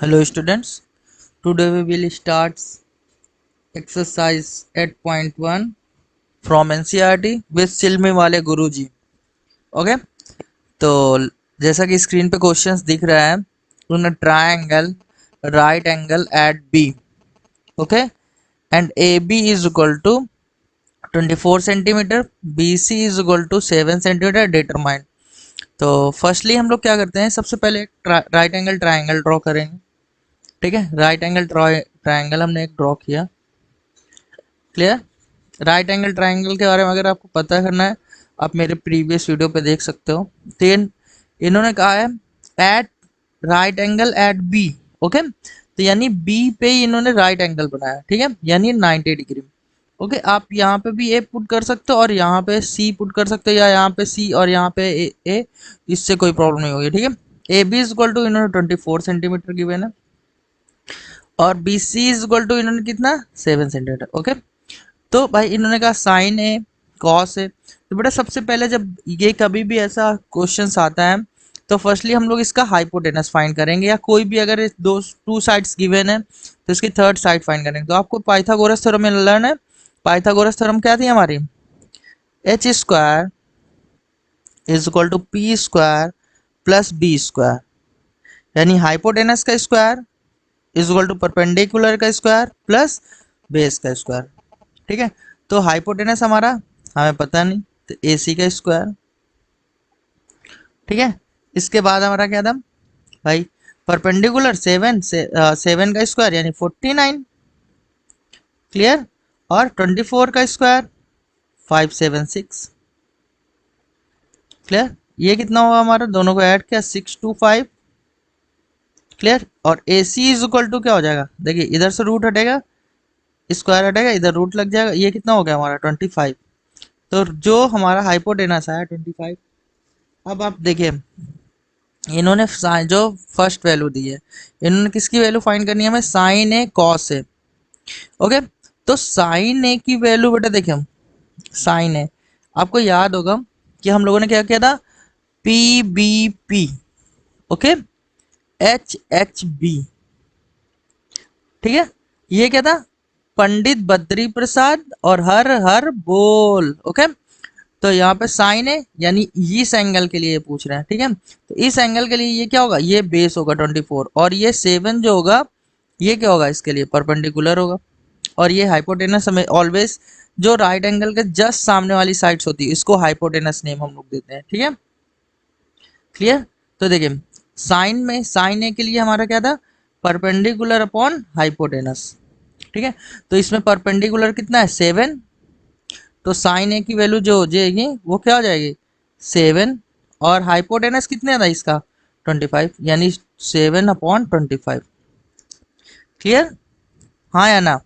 Hello students, today we will start exercise 8.1 from NCERT with सिलमी वाले गुरुजी। Okay, तो जैसा कि स्क्रीन पे क्वेश्चंस दिख रहा है, उन triangle right angle at B, okay, and A B is equal to 24 centimetre, B C is equal to 7 centimetre, determine. तो फर्स्टली हम लोग क्या करते हैं, सबसे पहले राइट एंगल ट्रायंगल ड्रॉ करेंगे। ठीक है, राइट एंगल ट्रायंगल हमने एक ड्रॉ किया। क्लियर? राइट एंगल ट्रायंगल के बारे में अगर आपको पता करना है, आप मेरे प्रीवियस वीडियो पे देख सकते हो। देन इन्होंने कहा है at right angle at B. Okay, तो यानी बी पे ही इन्होंने राइट एंगल बनाया। ठीक है, यानी 90 डिग्री। ओके, आप यहाँ पे भी ए पुट कर सकते हो और यहाँ पे सी पुट कर सकते हो, या यहाँ पे सी और यहाँ पे ए, इससे कोई प्रॉब्लम नहीं होगी। ठीक है, A B is equal to इन्होंने 24 सेंटीमीटर गिवन है और B C is equal to इन्होंने कितना 7 सेंटीमीटर। ओके, तो भाई इन्होंने कहा साइन है कॉस है। तो बेटा सबसे पहले जब ये कभी भी ऐसा क्वेश्चन आता है, तो फर्स्टली हम लोग इसका हाइपोटेनस फाइंड करेंगे, या कोई भी अगर दो टू साइड्स गिवन है तो इसकी थर्ड साइड फाइंड करेंगे। तो आपको पाइथागोरस थ्योरम में लर्न है। पाइथागोरस थ्योरम क्या थी हमारी, H square is equal to P square plus B square, यानी हाइपोटेनस का square is equal to perpendicular का स्क्वायर प्लस बेस का स्क्वायर। ठीक है, तो हाइपोटेनस हमारा हमें पता नहीं, तो ए सी का स्क्वायर। ठीक है, इसके बाद हमारा क्या था भाई, परपेंडिकुलर 7 से 7 का स्क्वायर यानी 49। क्लियर? और 24 का स्क्वायर 576। क्लियर? ये कितना होगा हमारा, दोनों को ऐड किया 625। क्लियर? और ए सी इज इक्वल टू क्या हो जाएगा, देखिए इधर से रूट हटेगा, स्क्वायर हटेगा, इधर रूट लग जाएगा, ये कितना हो गया हमारा 25। तो जो हमारा हाइपोटेनस आया 25। अब आप देखिए, इन्होंने जो फर्स्ट वैल्यू दी है, इन्होंने किसकी वैल्यू फाइंड करनी है हमें, sign A cos A. Okay, तो साइन ए की वैल्यू बेटा देखिए, हम साइन ए, आपको याद होगा कि हम लोगों ने क्या किया था, P B P, okay, H H B. ठीक है, ये क्या था, पंडित बद्री प्रसाद और हर हर बोल। ओके, तो यहाँ पे साइन है, यानी इस एंगल के लिए पूछ रहे हैं। ठीक है, तो इस एंगल के लिए ये क्या होगा, ये बेस होगा 24, और ये 7 जो होगा ये क्या होगा, इसके लिए परपेंडिकुलर होगा। और ये हाइपोटेनस हमें ऑलवेज जो राइट एंगल के जस्ट सामने वाली साइड्स होती है, इसको हाइपोटेनस नेम हम लोग देते हैं। ठीक है, क्लियर? तो देखिए, साइन में साइन ए के लिए हमारा क्या था, परपेंडिकुलर अपॉन हाइपोटेनस। ठीक है, तो इसमें परपेंडिकुलर कितना है 7, तो साइन ए की वैल्यू जो हो जाएगी वो क्या हो जाएगी 7, और हाइपोटेनस कितने था इसका 25, यानी 7/25। क्लियर? हाँ या ना?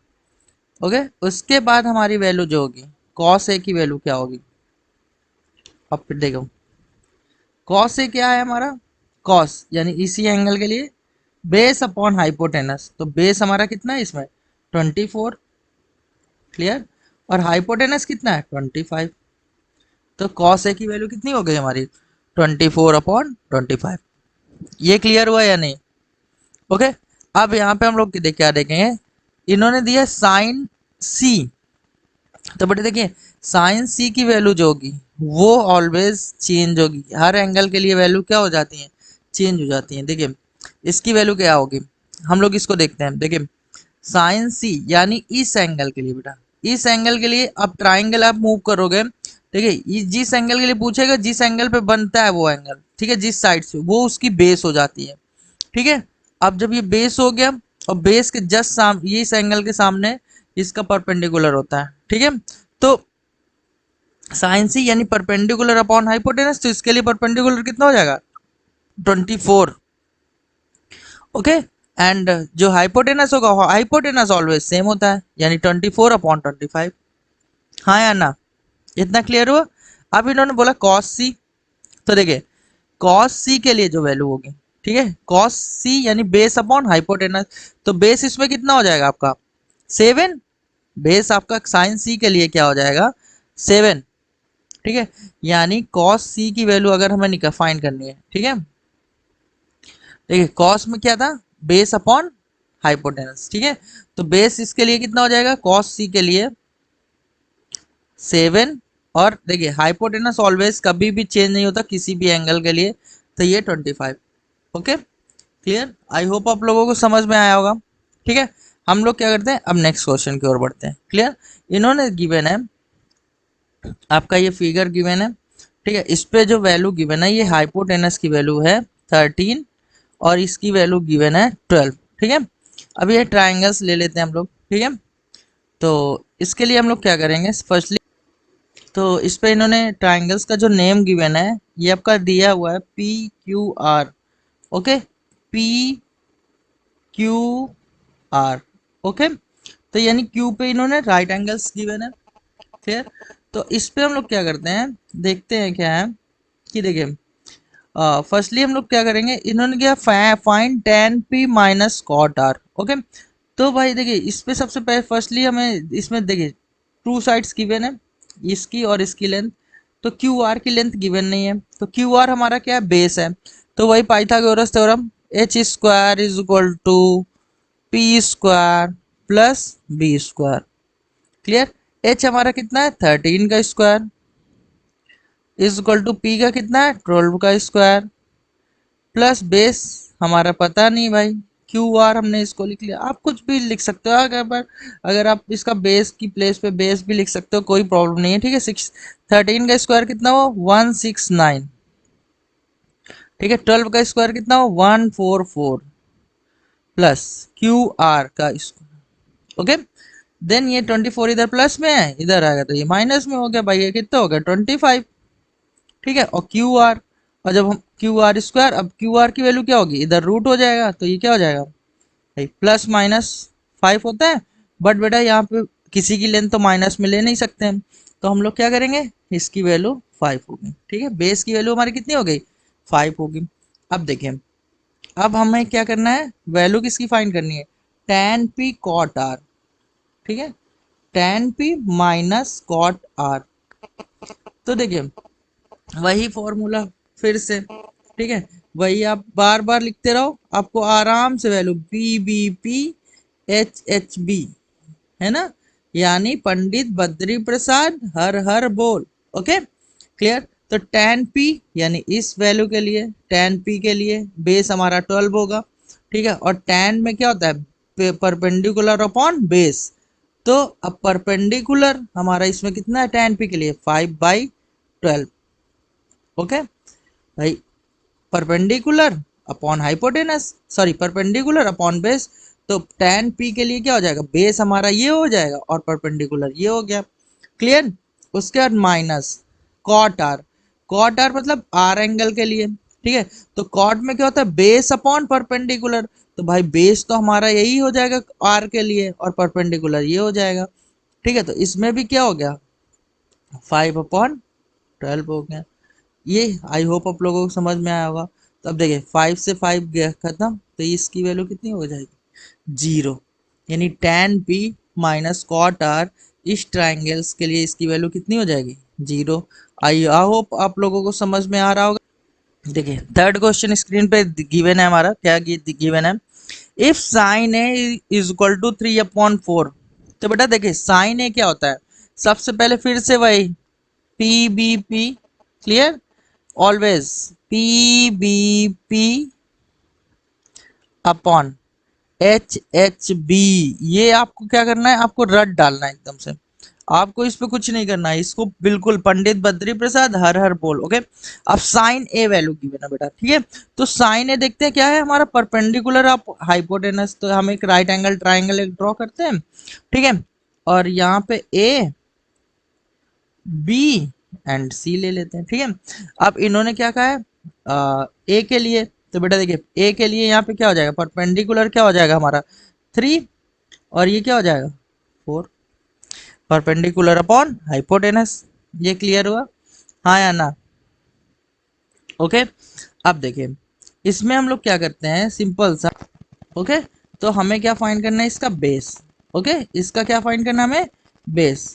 ओके, उसके बाद हमारी वैल्यू जो होगी कॉस ए की वैल्यू क्या होगी, अब फिर देखो कॉस ए क्या है हमारा, कॉस यानी इसी एंगल के लिए बेस अपॉन हाइपोटेनस, तो बेस हमारा कितना है इसमें 24। क्लियर? और हाइपोटेनस कितना है 25, तो कॉस ए की वैल्यू कितनी हो गई हमारी 24/25। ये क्लियर हुआ या नहीं? ओके, अब यहाँ पे हम लोग क्या देखेंगे, इन्होंने दिया साइन सी। तो बेटे देखिए, साइन सी की वैल्यू जो होगी वो ऑलवेज चेंज होगी, हर एंगल के लिए वैल्यू क्या हो जाती है, चेंज हो जाती है। देखिए इसकी वैल्यू क्या होगी, हम लोग इसको देखते हैं। देखिए साइन सी यानी इस एंगल के लिए बेटा, इस एंगल के लिए अब ट्राइंगल आप मूव करोगे, देखिए जिस एंगल के लिए पूछेगा, जिस एंगल पे बनता है वो एंगल, ठीक है, जिस साइड से वो उसकी बेस हो जाती है। ठीक है, अब जब ये बेस हो गया और बेस के जस्ट ये इस एंगल के सामने इसका परपेंडिकुलर होता है। ठीक है, तो साइन सी यानी परपेंडिकुलर अपॉन हाइपोटेनस, तो इसके लिए परपेंडिकुलर कितना हो जाएगा 24। ओके, एंड जो हाइपोटेनस होगा, हाइपोटेनस ऑलवेज सेम होता है, यानी 24/25। हाँ या ना? इतना क्लियर हुआ? अब इन्होंने बोला कॉस सी, तो देखिए कॉस सी के लिए जो वैल्यू होगी, ठीक है, कॉस सी यानी बेस अपॉन हाइपोटेनस, तो बेस इसमें कितना हो जाएगा आपका 7, बेस आपका साइन सी के लिए क्या हो जाएगा 7। ठीक है, यानी कॉस सी की वैल्यू अगर हमें फाइंड करनी है, ठीक है, देखिए कॉस में क्या था, बेस अपॉन हाइपोटेनस, ठीक है। तो बेस इसके लिए कितना हो जाएगा, कॉस सी के लिए 7, और देखिए हाइपोटेनस ऑलवेज कभी भी चेंज नहीं होता किसी भी एंगल के लिए, तो ये 25। ओके क्लियर, आई होप आप लोगों को समझ में आया होगा। ठीक है, हम लोग क्या करते हैं, अब नेक्स्ट क्वेश्चन की ओर बढ़ते हैं। क्लियर, इन्होंने गिवन है आपका ये फिगर गिवन है, ठीक है। इस पे जो वैल्यू गिवन है, ये हाइपोटेनस की वैल्यू है 13 और इसकी वैल्यू गिवन है 12, ठीक है। अब ये ट्राइंगल्स ले लेते हैं हम लोग, ठीक है। तो इसके लिए हम लोग क्या करेंगे, फर्स्टली तो इस पे इन्होंने ट्राइंगल्स का जो नेम गिवन है ये आपका दिया हुआ है PQR। Okay, PQR। ओके, तो यानी क्यू पे इन्होंने राइट एंगल्स गिवन है। क्लियर, तो इस पे हम लोग क्या करते हैं, देखते हैं क्या है कि देखिए फर्स्टली हम लोग क्या करेंगे, इन्होंने क्या find tan p minus cot r। Okay, तो भाई देखिए इस पे सबसे पहले फर्स्टली हमें इसमें देखिए टू साइड्स गिवन है, इसकी और इसकी लेंथ। तो क्यू आर की लेंथ गिवन नहीं है, तो क्यू आर हमारा क्या है, बेस है। तो वही Pythagoras theorem, H square is equal to P square plus B square. Clear, H हमारा कितना है 13 का square is equal to P का कितना है 12 का स्क्वायर प्लस बेस हमारा पता नहीं भाई, क्यू आर हमने इसको लिख लिया। आप कुछ भी लिख सकते हो, अगर आप इसका बेस की प्लेस पे बेस भी लिख सकते हो, कोई प्रॉब्लम नहीं है। ठीक है, 13 का स्क्वायर कितना हो 169, ठीक है। 12 का स्क्वायर कितना हो 144 प्लस क्यू आर का स्क्वायर। ओके, देन ये 24 इधर प्लस में है, इधर आएगा तो ये माइनस में हो गया भाई, ये कितना हो गया 25। ठीक है, और क्यू आर, और जब हम क्यू आर स्क्वायर, अब क्यू आर की वैल्यू क्या होगी, इधर रूट हो जाएगा, तो ये क्या हो जाएगा भाई प्लस माइनस 5 होता है। बट बेटा यहाँ पे किसी की लेंथ तो माइनस में ले नहीं सकते हैं, तो हम लोग क्या करेंगे, इसकी वैल्यू 5 होगी। ठीक है, बेस की वैल्यू हमारी कितनी हो गई 5 होगी। अब देखिए, अब हमें क्या करना है, वैल्यू किसकी फाइंड करनी है, tan p cot r। ठीक है, tan p minus cot r। तो देखिए वही फॉर्मूला फिर से, ठीक है, वही आप बार बार लिखते रहो, आपको आराम से वैल्यू BBP HHB, है ना, यानी पंडित बद्री प्रसाद हर हर बोल। ओके क्लियर, तो tan p यानी इस वैल्यू के लिए, tan p के लिए बेस हमारा 12 होगा। ठीक है, और tan में क्या होता है, परपेंडिकुलर अपॉन बेस। तो अब परपेंडिकुलर हमारा इसमें कितना है tan p के लिए 5/12। ओके भाई, perpendicular upon hypotenuse, sorry perpendicular upon base. तो tan p के लिए क्या हो जाएगा, बेस हमारा ये हो जाएगा और परपेंडिकुलर ये हो गया। क्लियर, उसके बाद minus cot R, cot R मतलब आर एंगल के लिए। ठीक है, तो कॉट में क्या होता है, बेस अपॉन परपेंडिकुलर। तो भाई बेस तो हमारा यही हो जाएगा आर के लिए और परपेंडिकुलर ये हो जाएगा। ठीक है, तो इसमें भी क्या हो गया 5/12 हो गया। ये आई होप आप लोगों को समझ में आया होगा। तो अब देखिए 5 से 5 गया खत्म, तो इसकी वैल्यू कितनी हो जाएगी 0, यानी tan p minus cot r इस ट्राइंगल्स के लिए इसकी वैल्यू कितनी हो जाएगी 0। आई होप आप लोगों को समझ में आ रहा होगा। देखिए थर्ड क्वेश्चन स्क्रीन पे गिवन है हमारा, क्या गिवन है, if sine A is equal to 3/4। तो बेटा देखिए साइन ए क्या होता है, सबसे पहले फिर से वही PBP। Clear, always PBP upon HHB। ये आपको क्या करना है, आपको रट डालना है एकदम से, आपको इस पे कुछ नहीं करना है, इसको बिल्कुल पंडित बद्री प्रसाद हर हर बोल। ओके, अब साइन ए वैल्यू की ना बेटा, ठीक है। तो साइन ए देखते हैं क्या है हमारा, परपेंडिकुलर आप हाइपोटेनस, तो हम एक राइट एंगल ट्राइंगल एक ड्रॉ करते हैं। ठीक है, और यहाँ पे ए बी एंड सी ले लेते हैं। ठीक है, अब इन्होंने क्या कहा है ए के लिए, तो बेटा देखिए ए के लिए यहाँ पे क्या हो जाएगा, परपेंडिकुलर क्या हो जाएगा हमारा 3, और ये क्या हो जाएगा 4, परपेंडिकुलर अपॉन हाइपोटेनस। ये क्लियर हुआ, हाँ या ना। ओके, अब देखिए इसमें हम लोग क्या करते हैं, सिंपल सा। ओके, तो हमें क्या फाइंड करना है, इसका बेस। ओके, इसका क्या फाइंड करना है हमें, बेस।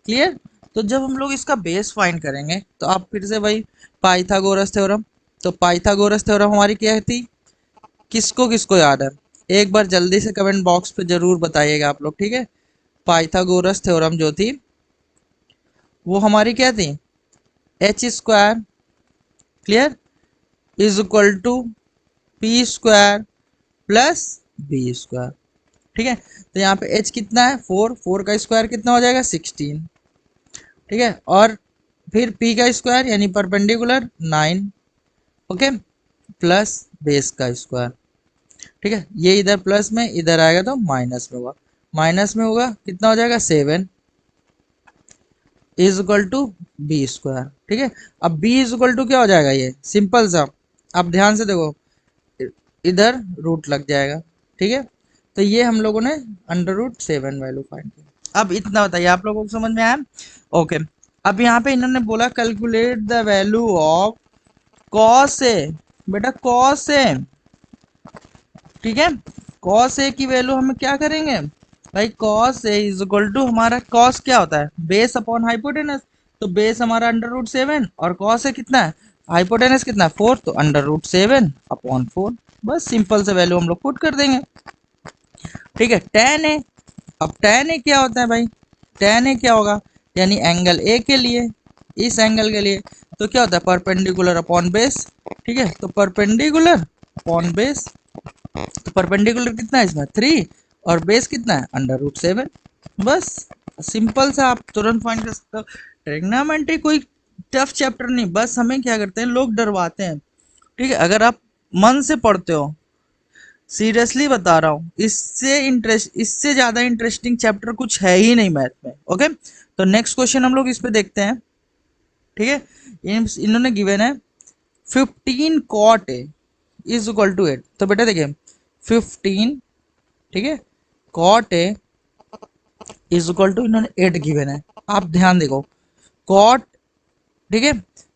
क्लियर, तो जब हम लोग इसका बेस फाइंड करेंगे तो आप फिर से भाई पाइथागोरस थ्योरम। तो पाइथागोरस थ्योरम हमारी क्या थी, किसको किसको याद है, एक बार जल्दी से कमेंट बॉक्स पे जरूर बताइएगा आप लोग, ठीक है। पाइथागोरस थ्योरम जो थी वो हमारी क्या थी, H square clear is equal to P square plus B square, ठीक है। तो यहाँ पे h कितना है 4, 4 का स्क्वायर कितना हो जाएगा 16, ठीक है। और फिर p का स्क्वायर यानी परपेंडिकुलर 9, ओके, प्लस बेस का स्क्वायर, ठीक है। ये इधर प्लस में, इधर आएगा तो माइनस में होगा, माइनस में होगा कितना हो जाएगा 7 is equal to B square, ठीक है। अब बी इज इक्वल टू क्या हो जाएगा, ये सिंपल सा, आप ध्यान से देखो इधर रूट लग जाएगा, ठीक है। तो ये हम लोगों ने √7 वैल्यू फाइंड किया। अब इतना बताइए आप लोगों को समझ में आया, ओके। अब यहाँ पे इन्होंने बोला calculate the value of cos A, बेटा कॉस ए, ठीक है। कॉस ए की वैल्यू हम क्या करेंगे भाई, cos A is equal to, हमारा कॉस क्या होता है बेस अपॉन हाइपोटेनस, तो बेस हमारा √7 और कॉस ए कितना है, हाइपोटेनस कितना है 4, तो √7/4, बस सिंपल से वैल्यू हम लोग पुट कर देंगे, ठीक है। tan ए, अब tan ए क्या होता है भाई, tan ए क्या होगा, यानी एंगल ए के लिए, इस एंगल के लिए तो क्या होता है परपेंडिकुलर अपॉन बेस, ठीक है। तो परपेंडिकुलर अपॉन बेस, तो परपेंडिकुलर कितना है इसमें 3 और बेस कितना है √7, बस सिंपल सा आप तुरंत फाइंड कर सकते हो। ट्रिग्नोमेट्री कोई टफ चैप्टर नहीं, बस हमें क्या करते हैं लोग डरवाते हैं, ठीक है। अगर आप मन से पढ़ते हो, सीरियसली बता रहा हूँ, इससे ज्यादा इंटरेस्टिंग चैप्टर कुछ है ही नहीं मैथ में, ओके। तो नेक्स्ट क्वेश्चन हम लोग इस पे देखते हैं, ठीक है। इन्होंने गिवन है 15 cot a is equal to 8, तो बेटा देखिए 15, ठीक है, cot a is equal to, इन्होंने 8 गिवन है, आप ध्यान देखो cot, ठीक है,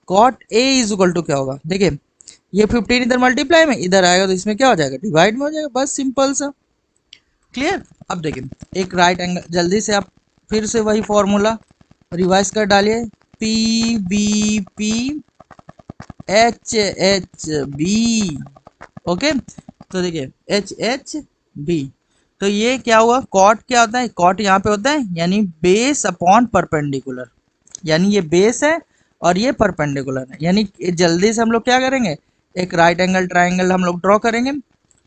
cot a is equal to क्या होगा, देखिए ये 15 इधर मल्टीप्लाई में इधर आएगा तो इसमें क्या हो जाएगा डिवाइड में हो जाएगा, बस सिंपल सा, क्लियर। अब देखिए एक राइट एंगल, जल्दी से आप फिर से वही फॉर्मूला रिवाइज कर डालिए, P B P H H B, okay. तो देखिए एच एच बी, तो ये क्या हुआ, कॉट क्या होता है, कॉट यहाँ पे होता है यानी बेस अपॉन परपेंडिकुलर, यानी ये बेस है और ये परपेंडिकुलर है, यानी जल्दी से हम लोग क्या करेंगे, एक राइट एंगल ट्राइंगल हम लोग ड्रॉ करेंगे,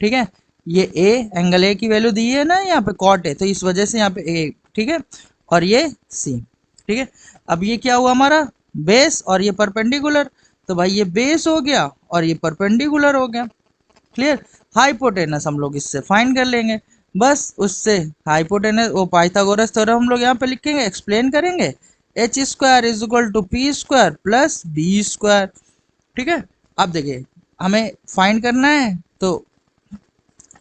ठीक है। ये ए, एंगल ए की वैल्यू दी है ना यहाँ पे कॉट है, तो इस वजह से यहाँ पे ए, ठीक है, और ये सी, ठीक है। अब ये क्या हुआ हमारा बेस और ये परपेंडिकुलर, तो भाई ये बेस हो गया और ये परपेंडिकुलर हो गया, क्लियर। हाइपोटेनस हम लोग इससे फाइंड कर लेंगे, बस उससे हाइपोटेनस वो पाइथागोरस थ्योरम हम लोग यहाँ पे लिखेंगे, एक्सप्लेन करेंगे, H square is equal to P square plus B square, ठीक है। अब देखिए हमें फाइंड करना है, तो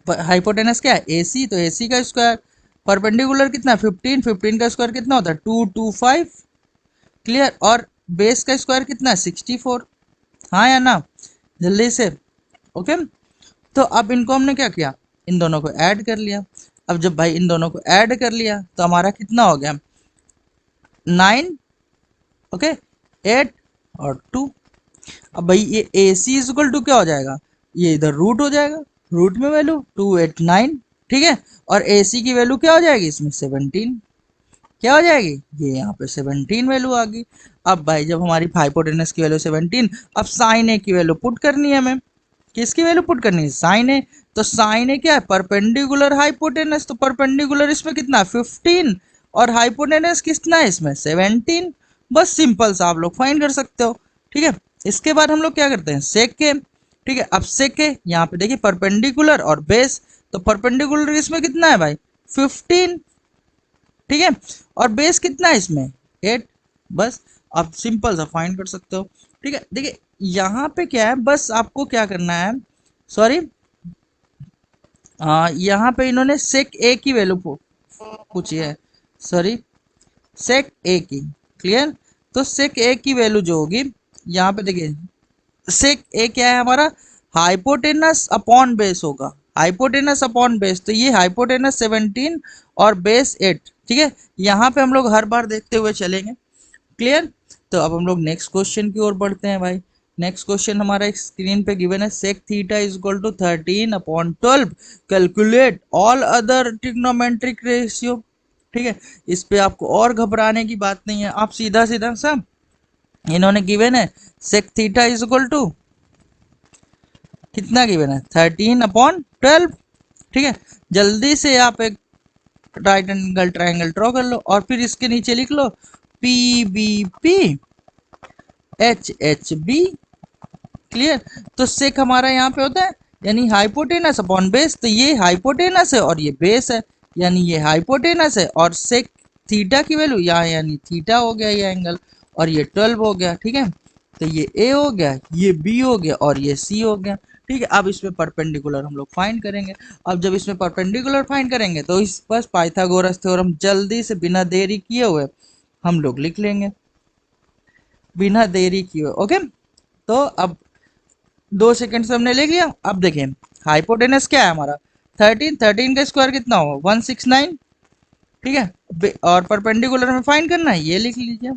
हाइपोटेनस क्या है ए सी, तो ए सी का स्क्वायर, परपेंडिकुलर कितना है 15, 15 का स्क्वायर कितना होता है 225, क्लियर। और बेस का स्क्वायर कितना है 64, हाँ या ना, जल्दी से, ओके। तो अब इनको हमने क्या किया, इन दोनों को ऐड कर लिया, अब जब भाई इन दोनों को ऐड कर लिया तो हमारा कितना हो गया 9, ओके, 8 और 2। अब भाई ये ए सी इज इक्वल टू क्या हो जाएगा, ये इधर रूट हो जाएगा, रूट में वैल्यू 289, ठीक है। और ए सी की वैल्यू क्या हो जाएगी इसमें 17, क्या हो जाएगी, ये यहाँ पे 17 वैल्यू आ गई। अब भाई जब हमारी हाइपोटेनस की वैल्यू 17, अब साइन ए की वैल्यू पुट करनी है हमें, किसकी वैल्यू पुट करनी है साइन ए, तो साइन ए क्या है परपेंडिकुलर हाइपोटेनस, तो परपेंडिकुलर इसमें कितना 15 और हाइपोटेनस कितना है इसमें 17, बस सिंपल सा आप लोग फाइंड कर सकते हो, ठीक है। इसके बाद हम लोग क्या करते हैं सेक के, ठीक है। अब सेक के यहाँ पे देखिए परपेंडिकुलर और बेस, तो परपेंडिकुलर इसमें कितना है भाई 15, ठीक है, और बेस कितना है इसमें 8, बस आप सिंपल सा फाइंड कर सकते हो, ठीक है। देखिए यहाँ पे क्या है, बस आपको क्या करना है, सॉरी यहाँ पे इन्होंने सेक ए की वैल्यू पूछी है, सॉरी सेक ए की, क्लियर। तो सेक ए की वैल्यू जो होगी यहाँ पे देखिए, सेक ए क्या है हमारा हाइपोटेनस अपॉन बेस होगा, हाइपोटेनस अपॉन बेस, तो ये हाइपोटेनस 17 और बेस 8, ठीक है। यहाँ पे हम लोग हर बार देखते हुए चलेंगे, क्लियर। तो अब हम लोग नेक्स्ट क्वेश्चन की ओर बढ़ते हैं भाई। नेक्स्ट क्वेश्चन हमारा स्क्रीन पे गिवन है sec theta is equal to 13/12 calculate all other trigonometric ratio. ठीक है, इस पे आपको और घबराने की बात नहीं है, आप सीधा सीधा सब इन्होंने गिवन है sec theta is equal to कितना गिवन है 13/12। ठीक है, जल्दी से आप एक राइट एंगल ट्राइंगल ड्रॉ कर लो और फिर इसके नीचे लिख लो P B P H H B. Clear, तो सेक हमारा यहाँ पे होता है यानी हाइपोटेनस अपॉन बेस, तो ये हाइपोटेनस है और ये बेस है यानी ये हाइपोटेनस है, और सेक थीटा की वैल्यू यहाँ यानी थीटा हो गया ये एंगल, और ये 12 हो गया। ठीक है, तो ये ए हो गया, ये बी हो गया और ये सी हो गया। ठीक है, अब इसमें परपेंडिकुलर हम लोग फाइंड करेंगे। अब जब इसमें परपेंडिकुलर फाइंड करेंगे तो इस बस पाइथागोरस थ्योरम जल्दी से बिना देरी किए हुए हम लोग लिख लेंगे, बिना देरी किए। ओके, तो अब 2 सेकंड से हमने लिख लिया। अब देखिए हाइपोटेनस क्या है हमारा 13, 13 का स्क्वायर कितना होगा 169। ठीक है, और परपेंडिकुलर में फाइंड करना है, ये लिख लीजिए।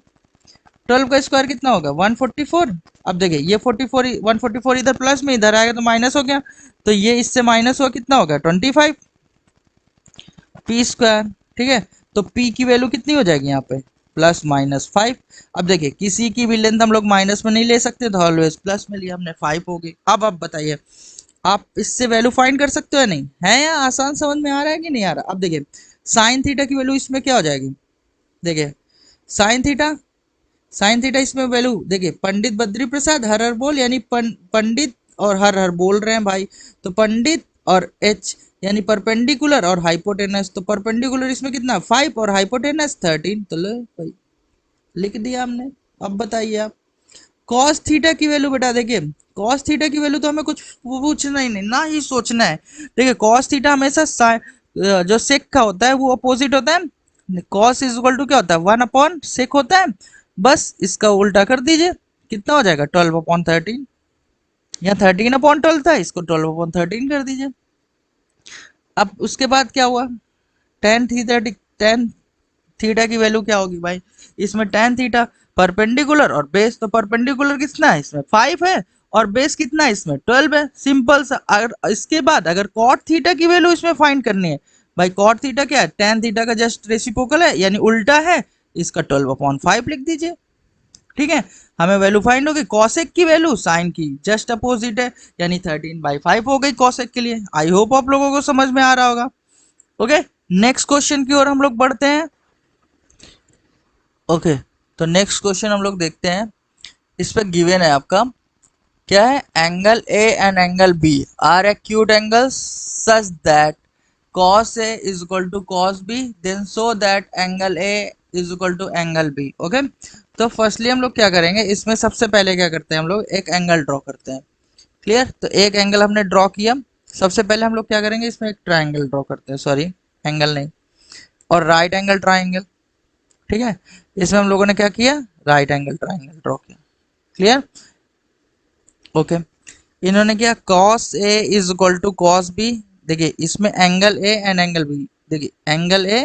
12 का स्क्वायर कितना होगा 144। अब देखिए ये 44 144 इधर प्लस में, इधर आएगा तो माइनस हो गया, तो ये इससे माइनस हुआ कितना होगा 25 पी स्क्वायर। ठीक है, तो पी की वैल्यू कितनी हो जाएगी यहाँ पे +-5। अब देखिए किसी की भी लेंथ हम लोग माइनस में नहीं ले सकते, तो ऑलवेज प्लस में लिया हमने 5 हो गई। अब आप बताइए आप इससे वैल्यू फाइंड कर सकते हो या नहीं, है या आसान समझ में आ रहा है कि नहीं आ रहा। अब देखिए साइन थीटा की वैल्यू इसमें क्या हो जाएगी, देखिए साइन थीटा, साइन थीटा इसमें वैल्यू देखिए पंडित बद्री प्रसाद हर हर बोल यानी पंडित और हर हर बोल रहे हैं भाई, तो पंडित और एच यानी परपेंडिकुलर और हाइपोटेनस, तो परपेंडिकुलर इसमें कितना 5 और हाइपोटेनस 13, तो लो भाई लिख दिया हमने। अब बताइए आप कॉस थीटा की वैल्यू, बेटा देखिए कॉस थीटा की वैल्यू तो हमें कुछ पूछना ही नहीं ना ही सोचना है। देखिए कॉस थीटा हमेशा जो सेक का होता है वो अपोजिट होता है, कॉस इज इक्वल टू क्या होता है 1/सेक होता है, बस इसका उल्टा कर दीजिए कितना हो जाएगा 12/13। यहाँ 13/12 था, इसको 12/13 कर दीजिए। अब उसके बाद क्या हुआ टेन थीटा की वैल्यू क्या होगी भाई, इसमें टेन थीटा परपेंडिकुलर और बेस, तो परपेंडिकुलर कितना है इसमें 5 है और बेस कितना है इसमें 12 है, सिंपल सा। अगर इसके बाद अगर कॉट थीटा की वैल्यू इसमें फाइंड करनी है भाई, कॉट थीटा क्या है टेन थीटा का जस्ट रेसिप्रोकल है यानी उल्टा है, इसका 12/5 लिख दीजिए। ठीक है, हमें वैल्यू फाइंड होगी कॉसेक की वैल्यू साइन की जस्ट अपोजिट है यानी 13/5 हो गई कॉसेक के लिए। आई होप आप लोगों को समझ में आ रहा होगा। ओके, नेक्स्ट क्वेश्चन की ओर हम लोग बढ़ते हैं। ओके, तो नेक्स्ट क्वेश्चन हम लोग देखते हैं। इस पर गिवन है आपका क्या है, angle A and angle B are acute angles such that cos A is equal to cos B, then so that angle A is equal to angle B। Okay, तो फर्स्टली हम लोग क्या करेंगे, इसमें सबसे पहले क्या करते हैं हम लोग एक एंगल ड्रॉ करते हैं। क्लियर, तो एक एंगल हमने ड्रॉ किया, सबसे पहले हम लोग क्या करेंगे इसमें एक ट्राइंगल ड्रॉ करते हैं, सॉरी एंगल नहीं, और राइट एंगल ट्राइंगल। ठीक है, इसमें हम लोगों ने क्या किया राइट एंगल ट्राइंगल ड्रॉ किया। क्लियर, ओके, इन्होंने किया cos A is equal to cos B। देखिए इसमें angle A and angle B, देखिए angle A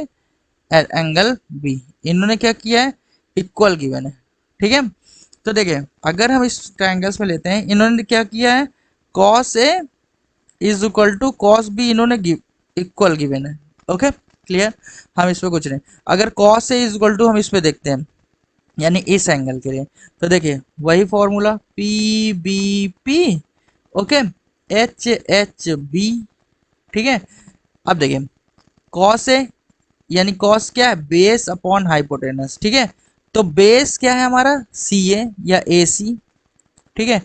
and angle B इन्होंने क्या किया है इक्वल गिवन है। ठीक है, तो देखिए अगर हम इस ट्रायंगल्स में लेते हैं, इन्होंने क्या किया है cos A is equal to cos B, इन्होंने इक्वल गिवन है। ओके क्लियर, हम इस पर कुछ नहीं, अगर cos A is equal to हम इस पे देखते हैं यानी इस एंगल के लिए, तो देखिए वही formula P B P, okay H H B. ठीक है, अब देखिए कॉस है यानी कॉस क्या है बेस अपॉन हाइपोटेनस। ठीक है, तो बेस क्या है हमारा सी ए या ए सी। ठीक है,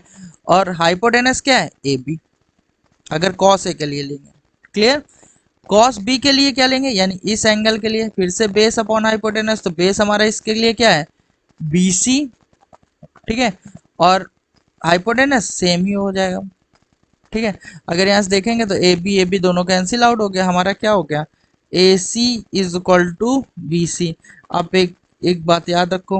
और हाइपोटेनस क्या है ए बी, अगर कॉस ए के लिए लेंगे। क्लियर, कॉस बी के लिए क्या लेंगे यानी इस एंगल के लिए फिर से बेस अपॉन हाइपोटेनस, तो बेस हमारा इसके लिए क्या है बी सी। ठीक है, और हाइपोटेनस सेम ही हो जाएगा। ठीक है, अगर यहाँ से देखेंगे तो ए बी दोनों कैंसिल आउट हो गया, हमारा क्या हो गया A C is equal to B C. आप एक बात याद रखो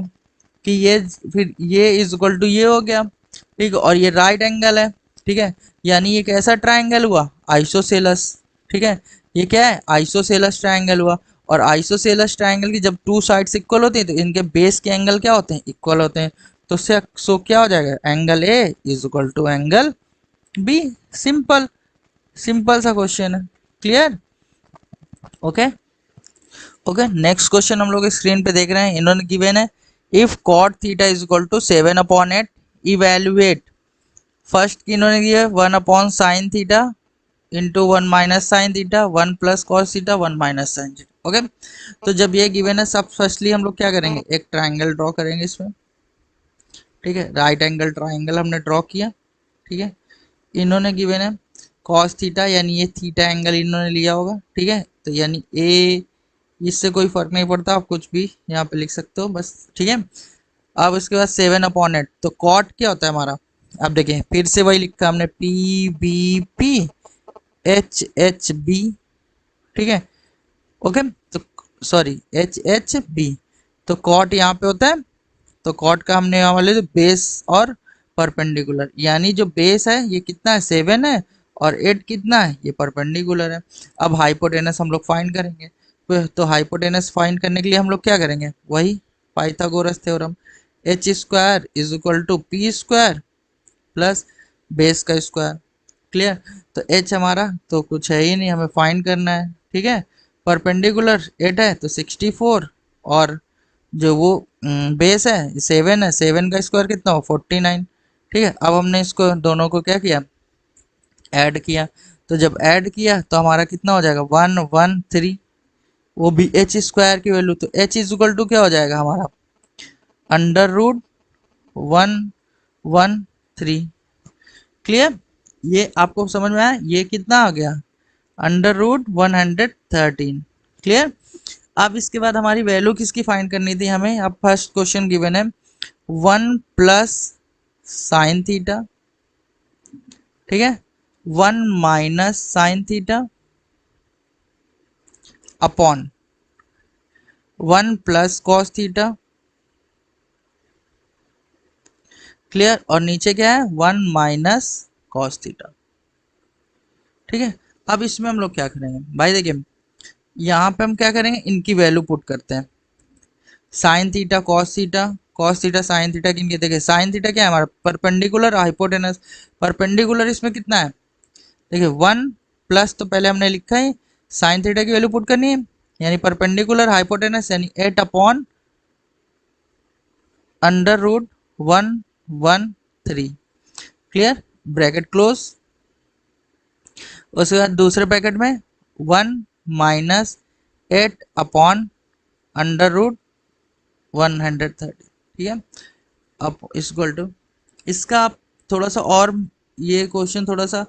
कि ये फिर ये इज इक्वल टू ये हो गया। ठीक है, और ये राइट एंगल है। ठीक है, यानी ये कैसा ट्राइंगल हुआ आइसोसेलस। ठीक है, ये क्या है आइसोसेलस ट्राइंगल हुआ, और आइसोसेलस ट्राइंगल की जब टू साइड्स इक्वल होती हैं तो इनके बेस के एंगल क्या होते हैं इक्वल होते हैं, तो सो क्या हो जाएगा, angle A is equal to angle B. Simple, simple सा क्वेश्चन है। Clear? Okay okay, next question हम लोग स्क्रीन पे देख रहे हैं। इन्होंने गिवन है if cot theta is equal to 7/8 evaluate. First की इन्होंने दिया 1/sin theta into 1 - sin theta 1 + cos theta 1 - sin theta. Okay, तो जब ये गिवन है, सब फर्स्टली हम लोग क्या करेंगे, एक ट्राइंगल ड्रॉ करेंगे इसमें। ठीक है, राइट एंगल ट्राइंगल हमने ड्रॉ किया। ठीक है, इन्होंने गिवन है कॉस थीटा, यानी ये थीटा एंगल इन्होंने लिया होगा। ठीक है, तो यानी ए, इससे कोई फर्क नहीं पड़ता, आप कुछ भी यहाँ पे लिख सकते हो बस। ठीक है, अब इसके बाद 7/8, तो कॉट क्या होता है हमारा, अब देखें फिर से वही लिखा हमने, P B P H H B. ठीक है, ओके, तो सॉरी एच एच बी, तो कॉट यहाँ पे होता है। तो कॉट का हमने यहाँ वाले बेस और परपेंडिकुलर, यानी जो बेस है ये कितना है, 7 है, और 8 कितना है, ये परपेंडिकुलर है। अब हाइपोटेनस हम लोग फाइंड करेंगे। तो हाइपोटेनस फाइंड करने के लिए हम लोग क्या करेंगे, वही Pythagoras theorem, H square is equal to P square plus base का स्क्वायर। क्लियर? तो एच हमारा तो कुछ है ही नहीं, हमें फाइंड करना है। ठीक है, परपेंडिकुलर 8 है तो 64, और जो वो बेस है 7 है, 7 का स्क्वायर कितना हो, 49। ठीक है, अब हमने इसको दोनों को क्या किया, ऐड किया। तो जब ऐड किया तो हमारा कितना हो जाएगा, 113, वो भी एच स्क्वायर की वैल्यू। तो एच इज इक्वल टू क्या हो जाएगा हमारा, √113। क्लियर? ये आपको समझ में आया, ये कितना आ गया, √113। क्लियर? अब इसके बाद हमारी वैल्यू किसकी फाइंड करनी थी हमें, अब फर्स्ट क्वेश्चन गिवन है 1 + sin थीटा। ठीक है, 1 - sin theta upon 1 + cos theta. Clear? और नीचे क्या है, 1 - cos थीटा। ठीक है, अब इसमें हम लोग क्या करेंगे भाई, देखिए यहाँ पे हम क्या करेंगे, इनकी वैल्यू पुट करते हैं। Sine theta cos theta, cos theta sine theta की, देखिए साइन थीटा क्या है हमारा, परपेंडिकुलर हाइपोटेनस। परपेंडिकुलर इसमें कितना है, देखिए 1 तो पहले हमने लिखा है, साइन थीटा की वैल्यू पुट करनी है, यानी परपेंडिकुलर हाइपोटेनस यानी 8/√113। क्लियर? Bracket close. उसके बाद दूसरे ब्रैकेट में 1 - 8/√130। ठीक है, अब इक्वल टू, इसका आप थोड़ा सा और, ये क्वेश्चन थोड़ा सा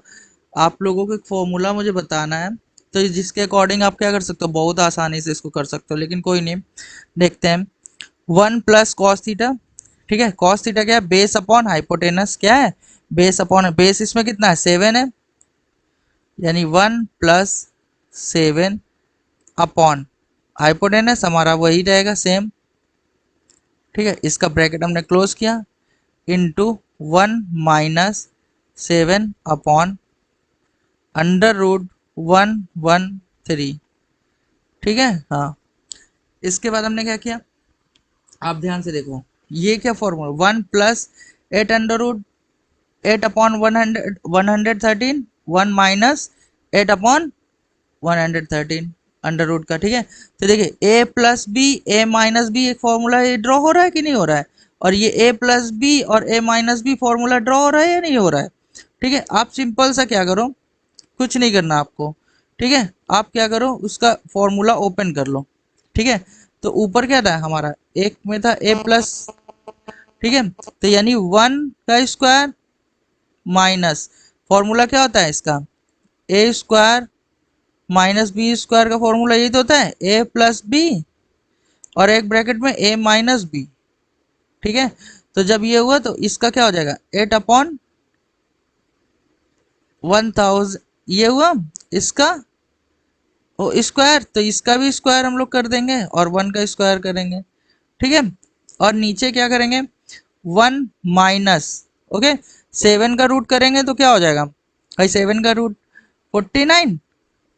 आप लोगों को एक फॉर्मूला मुझे बताना है, तो जिसके अकॉर्डिंग आप क्या कर सकते हो, बहुत आसानी से इसको कर सकते हो, लेकिन कोई नहीं, देखते हैं। 1 + cos थीटा। ठीक है, cos थीटा क्या है, बेस अपॉन हाइपोटेनस क्या है, बेस अपॉन, बेस इसमें कितना है, 7 है, यानी 1 + 7 अपॉन हाइपोटेनस हमारा वही रहेगा सेम। ठीक है, इसका ब्रैकेट हमने क्लोज किया, इंटू 1 - 7 अपॉन √113। ठीक है, हाँ, इसके बाद हमने क्या किया, आप ध्यान से देखो, ये क्या फॉर्मूला, 1 + 8/113, 1 - 8/113 अंडर रूट का। ठीक है, तो देखिए a + b, a - b एक फॉर्मूला ये ड्रॉ हो रहा है कि नहीं हो रहा है, और ये a + b और a - b फॉर्मूला ड्रॉ हो रहा है या नहीं हो रहा है। ठीक है, आप सिंपल सा क्या करो, कुछ नहीं करना आपको। ठीक है, आप क्या करो, उसका फॉर्मूला ओपन कर लो। ठीक है, तो ऊपर क्या था हमारा, एक में था a+, ठीक है, तो यानी 1 का स्क्वायर माइनस, फॉर्मूला क्या होता है इसका, a² - b² का फॉर्मूला यही तो होता है, a+b, और एक ब्रैकेट में a - b। ठीक है, तो जब ये हुआ तो इसका क्या हो जाएगा, 8/1000, ये हुआ इसका ओ स्क्वायर, तो इसका भी स्क्वायर हम लोग कर देंगे और 1 का स्क्वायर करेंगे। ठीक है, और नीचे क्या करेंगे, 1 माइनस, ओके, 7 का रूट करेंगे तो क्या हो जाएगा भाई, 7 का रूट 49,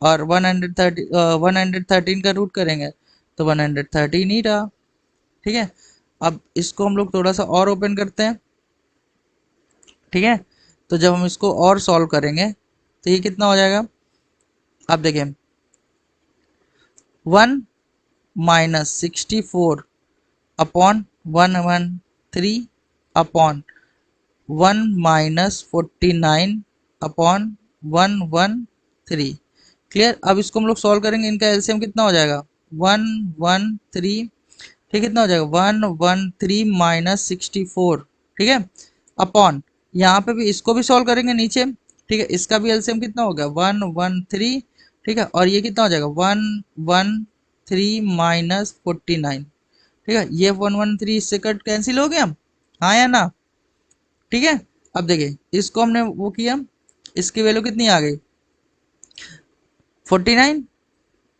और 113 का रूट करेंगे तो 113 ही रहा। ठीक है, अब इसको हम लोग थोड़ा सा और ओपन करते हैं, ठीक है। तो जब हम इसको और सॉल्व करेंगे तो ये कितना हो जाएगा, आप देखिए 1 - 64 अपॉन 113 अपॉन 1 - 49 अपॉन 113। क्लियर। अब इसको हम लोग सॉल्व करेंगे, इनका एलसीएम कितना हो जाएगा 113, ठीक, कितना हो जाएगा 113 - 64, ठीक है, अपॉन यहाँ पे भी इसको भी सॉल्व करेंगे नीचे, ठीक है, इसका भी एलसीएम कितना हो गया 113, ठीक है, और ये कितना हो जाएगा 113 - 49, ठीक है, ये 113 इससे कट कैंसिल हो गया, हाँ या ना, ठीक है। अब देखिए इसको हमने वो किया, इसकी वैल्यू कितनी आ गई 49।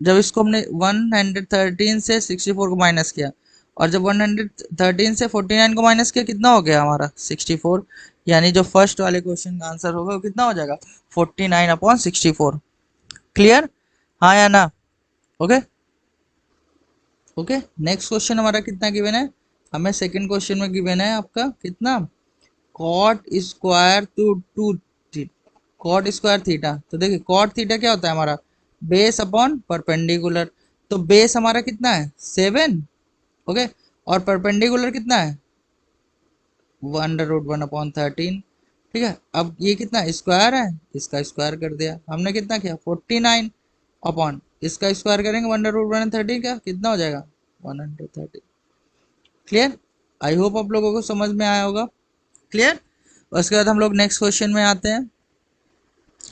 जब इसको हमने 113 से 64 को माइनस किया, और जब 113 से 49 को माइनस किया, कितना हो गया हमारा 64। यानी जो फर्स्ट वाले क्वेश्चन का आंसर होगा वो कितना हो जाएगा 49/64। क्लियर, हाँ या ना, ओके। ओके, नेक्स्ट क्वेश्चन हमारा कितना गिवन है, हमें सेकंड क्वेश्चन में गिवन है आपका कितना cot square to cot square theta. तो देखिए कॉट थीटा क्या होता है हमारा बेस अपॉन परपेंडिकुलर। तो बेस हमारा कितना है 7, ओके, और परपेंडिकुलर कितना है 1√1/13, ठीक है। अब ये कितना स्क्वायर है, इसका स्क्वायर कर दिया हमने, कितना किया 49 अपॉन इसका स्क्वायर करेंगे 1√113 का कितना हो जाएगा 130। क्लियर, आई होप आप लोगों को समझ में आया होगा। क्लियर, उसके बाद हम लोग नेक्स्ट क्वेश्चन में आते हैं।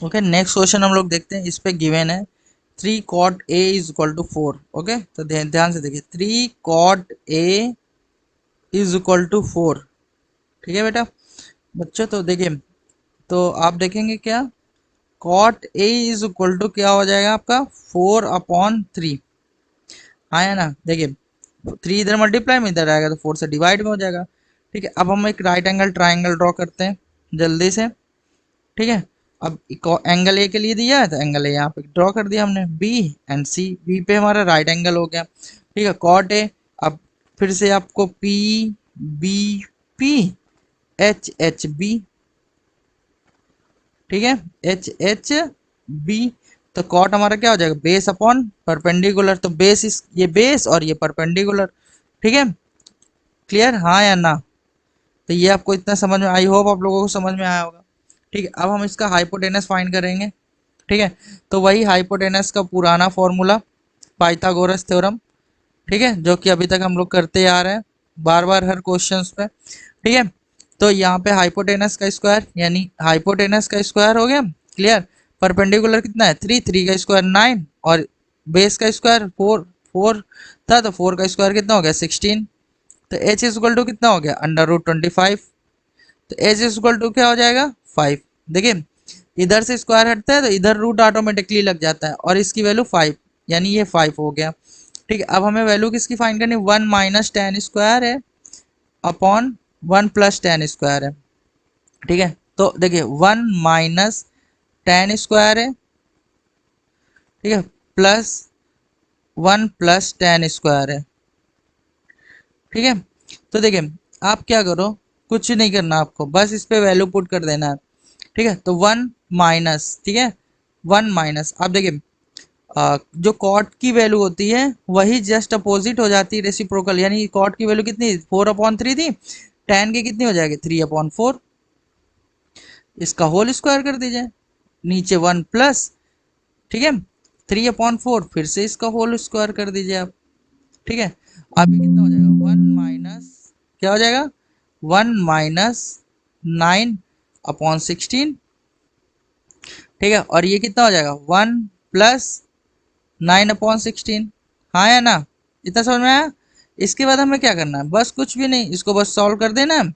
ओके, नेक्स्ट क्वेश्चन हम लोग देखते हैं, इस पे गिवन है 3 cot A is equal to 4। Okay, तो ध्यान से देखिए 3 cot A is equal to 4, ठीक है बेटा बच्चों। तो देखिए, तो आप देखेंगे क्या cot A is equal to क्या हो जाएगा आपका 4/3, हाँ या ना। देखिए 3 इधर मल्टीप्लाई में इधर आएगा तो 4 से डिवाइड में हो जाएगा, ठीक है। अब हम एक राइट एंगल ट्राइंगल ड्रॉ करते हैं जल्दी से, ठीक है। अब एंगल ए के लिए दिया है तो एंगल ए यहाँ पे ड्रॉ कर दिया हमने, बी एंड सी, बी पे हमारा राइट एंगल हो गया, ठीक है, कॉट ए। अब फिर से आपको P B P H H B, ठीक है, एच एच बी। तो कॉट हमारा क्या हो जाएगा बेस अपॉन परपेंडिकुलर, तो बेस इस ये बेस और ये परपेंडिकुलर, ठीक है। क्लियर, हाँ या ना। तो ये आपको इतना समझ में, आई होप आप लोगों को समझ में आया होगा, ठीक है। अब हम इसका हाइपोटेनस फाइंड करेंगे, ठीक है। तो वही हाइपोटेनस का पुराना फॉर्मूला पाइथागोरस थ्योरम, ठीक है, जो कि अभी तक हम लोग करते आ रहे हैं बार बार हर क्वेश्चंस पे, ठीक है। तो यहाँ पे हाइपोटेनस का स्क्वायर, यानी हाइपोटेनस का स्क्वायर हो गया, क्लियर। परपेंडिकुलर कितना है 3, 3 का स्क्वायर 9, और बेस का स्क्वायर 4, 4 था तो 4 का स्क्वायर कितना हो गया 16। तो एच इज इक्वल टू कितना हो गया √25। तो एच इज इक्वल टू क्या हो जाएगा 5। देखिए इधर से स्क्वायर हटता है तो इधर रूट ऑटोमेटिकली लग जाता है, और इसकी वैल्यू 5, यानी ये 5 हो गया, ठीक है। अब हमें वैल्यू किसकी फाइंड करनी, 1 - tan स्क्वायर है अपॉन 1 + tan स्क्वायर है, ठीक है। तो देखिए 1 - tan स्क्वायर है, ठीक है, प्लस 1 + tan स्क्वायर है, ठीक है। तो देखिए आप क्या करो, कुछ नहीं करना आपको, बस इस पे वैल्यू पुट कर देना है, ठीक है। तो 1 माइनस, ठीक है, 1 माइनस, आप देखिए जो कॉट की वैल्यू होती है वही जस्ट अपोजिट हो जाती है रेसिप्रोकल, यानी कॉट की वैल्यू कितनी 4/3 थी, tan की कितनी हो जाएगी 3/4, इसका होल स्क्वायर कर दीजिए, नीचे 1 प्लस, ठीक है, 3/4, फिर से इसका होल स्क्वायर कर दीजिए आप, ठीक है। अब ये कितना हो जाएगा 1 माइनस क्या हो जाएगा 1 - 9/16, ठीक है, और ये कितना हो जाएगा 1 + 9/16, हाँ या ना, इतना समझ में आया। इसके बाद हमें क्या करना है, बस कुछ भी नहीं, इसको बस सॉल्व कर देना है,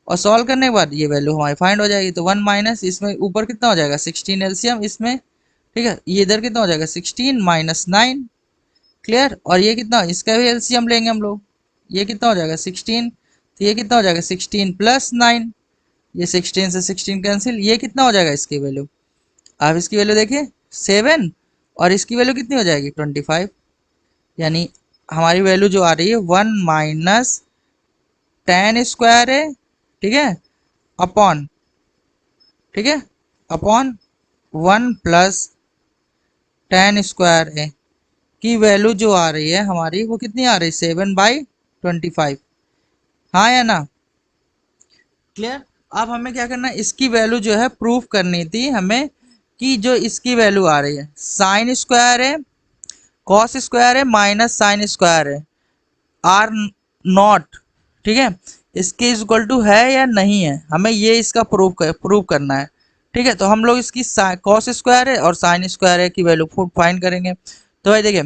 और सॉल्व करने के बाद ये वैल्यू हमारी फाइंड हो जाएगी। तो 1 माइनस इसमें ऊपर कितना हो जाएगा 16 एलसीएम इसमें, ठीक है, ये इधर कितना हो जाएगा 16 - 9, क्लियर। और ये कितना, इसका भी एलसीएम लेंगे हम लोग, ये कितना हो जाएगा 16, तो ये कितना हो जाएगा 16 + 9, ये 16 से 16 कैंसिल, ये कितना हो जाएगा इसकी वैल्यू, आप इसकी वैल्यू देखिए 7, और इसकी वैल्यू कितनी हो जाएगी 25, यानी हमारी वैल्यू जो आ रही है 1 - टेन स्क्वायर है, ठीक है, अपॉन, ठीक है, अपॉन 1 + टेन स्क्वायर है की वैल्यू जो आ रही है हमारी वो कितनी आ रही है, 7/25। हाँ या ना, क्लियर। अब हमें क्या करना है, इसकी वैल्यू जो है प्रूफ करनी थी हमें कि जो इसकी वैल्यू आ रही है साइन स्क्वायर है, कॉस स्क्वायर है, माइनस साइन स्क्वायर है, आर नॉट, ठीक है, इसके इक्वल टू है या नहीं है, हमें ये इसका प्रूफ करना है। ठीक है, तो हम लोग इसकी कॉस स्क्वायर है और साइन स्क्वायर है की वैल्यू फाइंड करेंगे। तो भाई देखिए,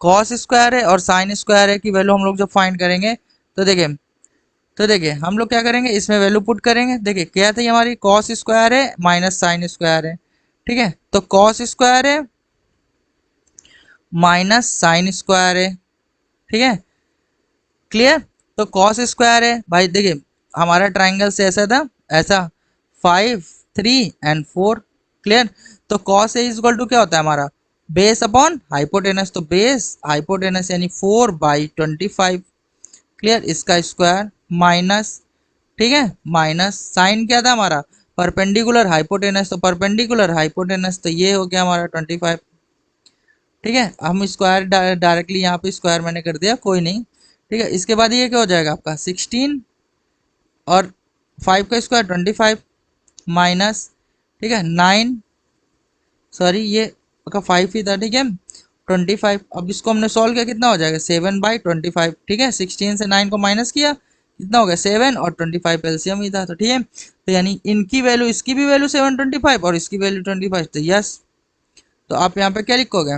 कॉस स्क्वायर है और साइन स्क्वायर है की वैल्यू हम लोग जब फाइंड करेंगे तो देखिए हम लोग क्या करेंगे, इसमें वैल्यू पुट करेंगे। देखिए क्या थी हमारी, कॉस स्क्वायर है माइनस साइन स्क्वायर है, ठीक है, तो कॉस स्क्वायर है माइनस साइन स्क्वायर है, ठीक है, क्लियर। तो कॉस स्क्वायर है भाई, देखिए हमारा ट्राइंगल से ऐसा था, ऐसा 5, 3 और 4, क्लियर। तो cos A is equal to क्या होता है हमारा, बेस अपॉन हाइपोटेनस, तो बेस हाइपोटेनस यानी 4/25, क्लियर, इसका स्क्वायर माइनस, ठीक है, माइनस साइन क्या था हमारा, परपेंडिकुलर हाइपोटेनस, तो परपेंडिकुलर हाइपोटेनस तो ये हो गया हमारा 25, ठीक है। हम स्क्वायर डायरेक्टली यहाँ पे स्क्वायर मैंने कर दिया, कोई नहीं, ठीक है। इसके बाद ये क्या हो जाएगा आपका 16 और 5 का स्क्वायर 25 माइनस, ठीक है, 9, सॉरी ये आपका 5 ही था, ठीक है, 25। अब इसको हमने सॉल्व किया, कितना हो जाएगा 7/25, ठीक है, 16 से 9 को माइनस किया, कितना हो गया 7 और 25 एलसीएम ही था, तो ठीक है। तो यानी इनकी वैल्यू, इसकी भी वैल्यू 7/25 और इसकी वैल्यू 25, तो यस, तो आप यहाँ पे क्या लिखोगे,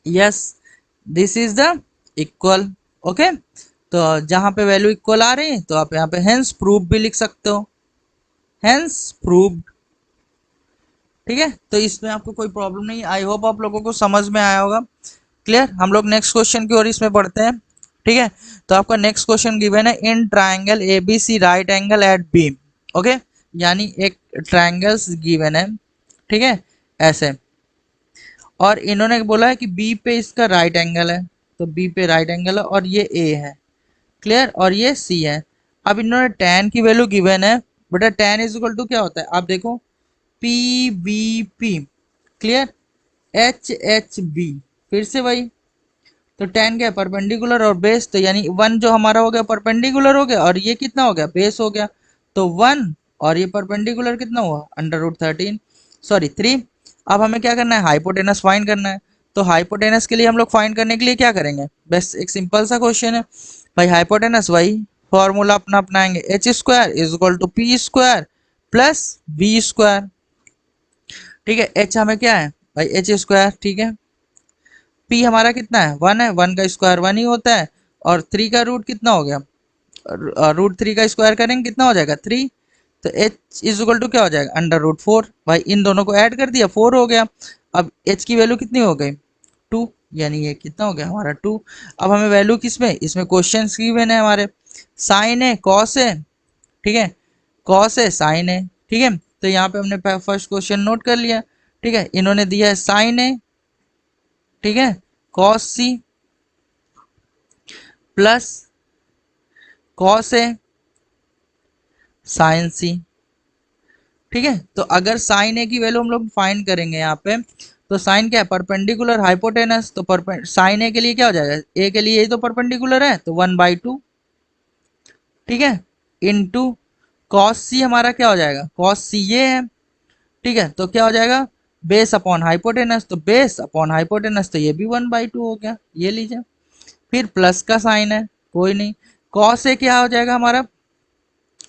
yes this is the equal, okay. तो जहां पे वैल्यू इक्वल आ रही है तो आप यहाँ पे हेंस प्रूफ भी लिख सकते हो, हेंस प्रूव्ड, ठीक है। तो इसमें आपको कोई प्रॉब्लम नहीं, आई होप आप लोगों को समझ में आया होगा, क्लियर। हम लोग नेक्स्ट क्वेश्चन की ओर इसमें पढ़ते हैं, ठीक है। तो आपका नेक्स्ट क्वेश्चन गिवन है, in triangle A B C right angle at B, okay, यानी एक ट्राइंगल्स गिवन है, ठीक है, ऐसे, और इन्होंने बोला है कि बी पे इसका राइट एंगल है, तो बी पे राइट एंगल है और ये ए है, क्लियर, और ये सी है। अब इन्होंने tan की वैल्यू गिवन है, बेटा tan इज इक्वल टू क्या होता है, आप देखो P B P, clear, H H B, फिर से वही, तो tan क्या है, परपेंडिकुलर और बेस, तो यानी 1 जो हमारा हो गया परपेंडिकुलर हो गया और ये कितना हो गया, बेस हो गया, तो 1 और ये परपेंडिकुलर कितना हुआ, √13, सॉरी 3। अब हमें क्या करना है, हाइपोटेनस फाइंड करना है। तो हाइपोटेनस के लिए हम लोग फाइंड करने के लिए क्या करेंगे, बस एक सिंपल सा क्वेश्चन है भाई, हाइपोटेनस वही फॉर्मूला अपना अपनाएंगे, H square is equal to P square plus B square, ठीक है। एच हमें क्या है भाई, एच स्क्वायर, ठीक है, पी हमारा कितना है 1 है, 1 का स्क्वायर 1 ही होता है, और 3 का रूट कितना हो गया, √3 का स्क्वायर करेंगे कितना हो जाएगा 3, तो h इज इक्वल टू क्या हो जाएगा √4, भाई इन दोनों को ऐड कर दिया 4 हो गया। अब h की वैल्यू कितनी हो गई 2, यानी ये कितना हो गया हमारा 2। अब हमें वैल्यू किस में, इसमें क्वेश्चन गिवन है हमारे, साइन है कॉस है, ठीक है, कॉस है साइन है, ठीक है। तो यहाँ पे हमने फर्स्ट क्वेश्चन नोट कर लिया, ठीक है, इन्होंने दिया है साइन है, ठीक है, कॉस सी प्लस कॉस है साइन सी, ठीक है। तो अगर साइन ए की वैल्यू हम लोग फाइंड करेंगे यहाँ पे, तो साइन क्या है, परपेंडिकुलर हाइपोटेनस, तो साइन ए के लिए क्या हो जाएगा, ए के लिए यही तो परपेंडिकुलर है, तो 1/2, ठीक है, इनटू कॉस सी हमारा क्या हो जाएगा, कॉस सी ये है, ठीक है, तो क्या हो जाएगा बेस अपॉन हाइपोटेनस, तो बेस अपॉन हाइपोटेनस, तो ये भी 1/2 हो गया, ये लीजिए। फिर प्लस का साइन है, कोई नहीं, कॉस ए क्या हो जाएगा हमारा,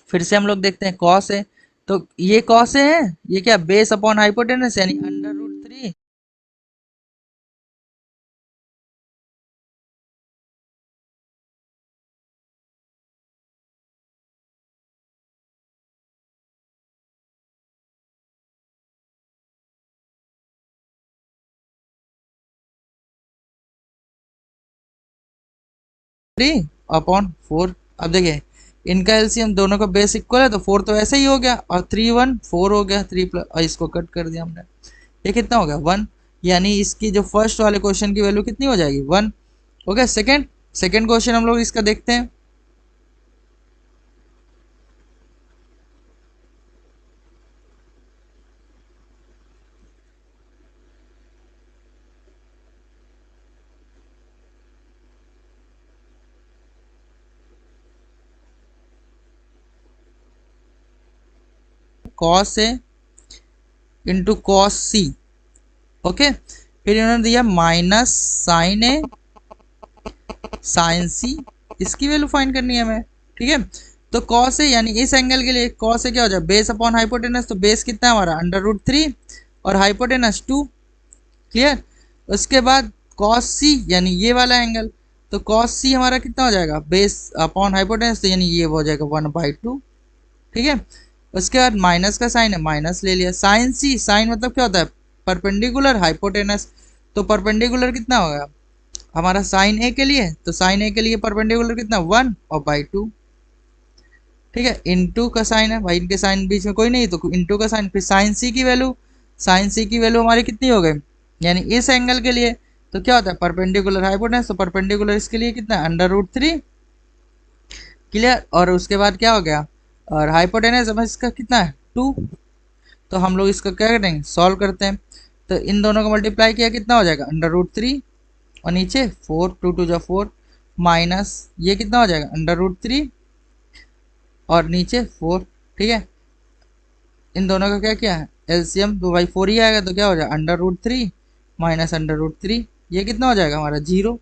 फिर से हम लोग देखते हैं कॉस है, तो ये कॉस है, ये क्या बेस अपॉन हाइपोटेनस यानी √3,3/4। अब देखिए इनका एलसीएम दोनों का बेस इक्वल है, तो 4 तो ऐसे ही हो गया, और 3 1 4 हो गया, 3 प्लस, और इसको कट कर दिया हमने, ये कितना हो गया 1, यानी इसकी जो फर्स्ट वाले क्वेश्चन की वैल्यू कितनी हो जाएगी 1, हो गया। सेकंड क्वेश्चन हम लोग इसका देखते हैं, cos A into cos C. Okay, फिर इन्होंने दिया माइनस साइन ए साइन सी, इसकी वैल्यू फाइंड करनी है हमें। ठीक है, तो कॉस ए यानी इस एंगल के लिए कॉस ए क्या हो जाए, बेस अपॉन हाइपोटेनस, तो बेस कितना है हमारा अंडर रूट 3 और हाइपोटेनस 2। क्लियर, उसके बाद कॉस सी यानी ये वाला एंगल, तो कॉस सी हमारा कितना हो जाएगा, बेस अपॉन हाइपोटेनस, तो यानी ये हो जाएगा 1/2। ठीक है, उसके बाद माइनस का साइन है, माइनस ले लिया, साइन सी, साइन मतलब क्या होता है, परपेंडिकुलर हाइपोटेनस, तो परपेंडिकुलर कितना होगा हमारा साइन ए के लिए, तो साइन ए के लिए परपेंडिकुलर कितना 1/2। ठीक है, इनटू का साइन है भाई, इनके साइन बीच में कोई नहीं तो इनटू का साइन, फिर साइन सी की वैल्यू, साइन सी की वैल्यू हमारी कितनी हो गई, यानी इस एंगल के लिए तो क्या होता है परपेंडिकुलर हाइपोटेनस, तो परपेंडिकुलर इसके लिए कितना अंडर रूट 3। क्लियर, और उसके बाद क्या हो गया, और हाइपोटेनस अब इसका कितना है 2, तो हम लोग इसका क्या करेंगे सॉल्व करते हैं, तो इन दोनों को मल्टीप्लाई किया कितना हो जाएगा अंडर रूट 3 और नीचे 4, 2 2 जा 4 माइनस ये कितना हो जाएगा अंडर रूट 3 और नीचे 4। ठीक है, इन दोनों का क्या क्या है एलसीएम, तो भाई 4 ही आएगा, तो क्या हो जाएगा under root 3 minus under root 3, ये कितना हो जाएगा हमारा 0,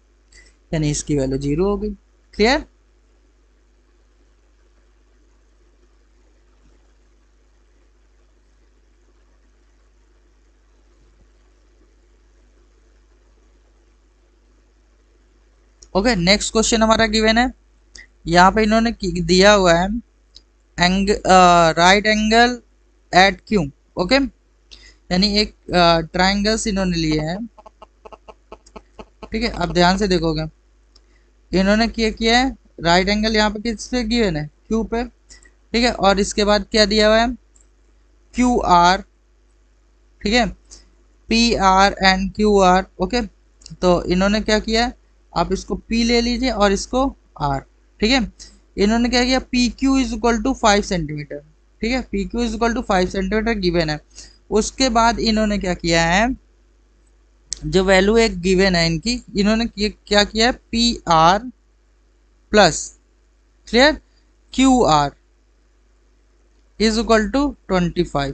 यानी इसकी वैल्यू 0 हो गई। Clear, okay. नेक्स्ट क्वेश्चन हमारा गिवन है, यहाँ पे इन्होंने दिया हुआ है right angle at Q. Okay, यानी एक ट्राइंगल्स इन्होंने लिए हैं। ठीक है, अब ध्यान से देखोगे इन्होंने क्या किया है, राइट एंगल यहाँ पे किस पे गिवन है क्यू पे। ठीक है, और इसके बाद क्या दिया हुआ है क्यू आर। ठीक है, P are and Q R. Okay, तो इन्होंने क्या किया है, आप इसको P ले लीजिए और इसको R। ठीक है, इन्होंने क्या किया P Q is equal to 5 centimetre. ठीक है, P Q is equal to 5 centimetre given है। उसके बाद इन्होंने क्या किया है, जो वैल्यू एक गिवन है इनकी, इन्होंने क्या किया है P R plus clear Q R is equal to 25।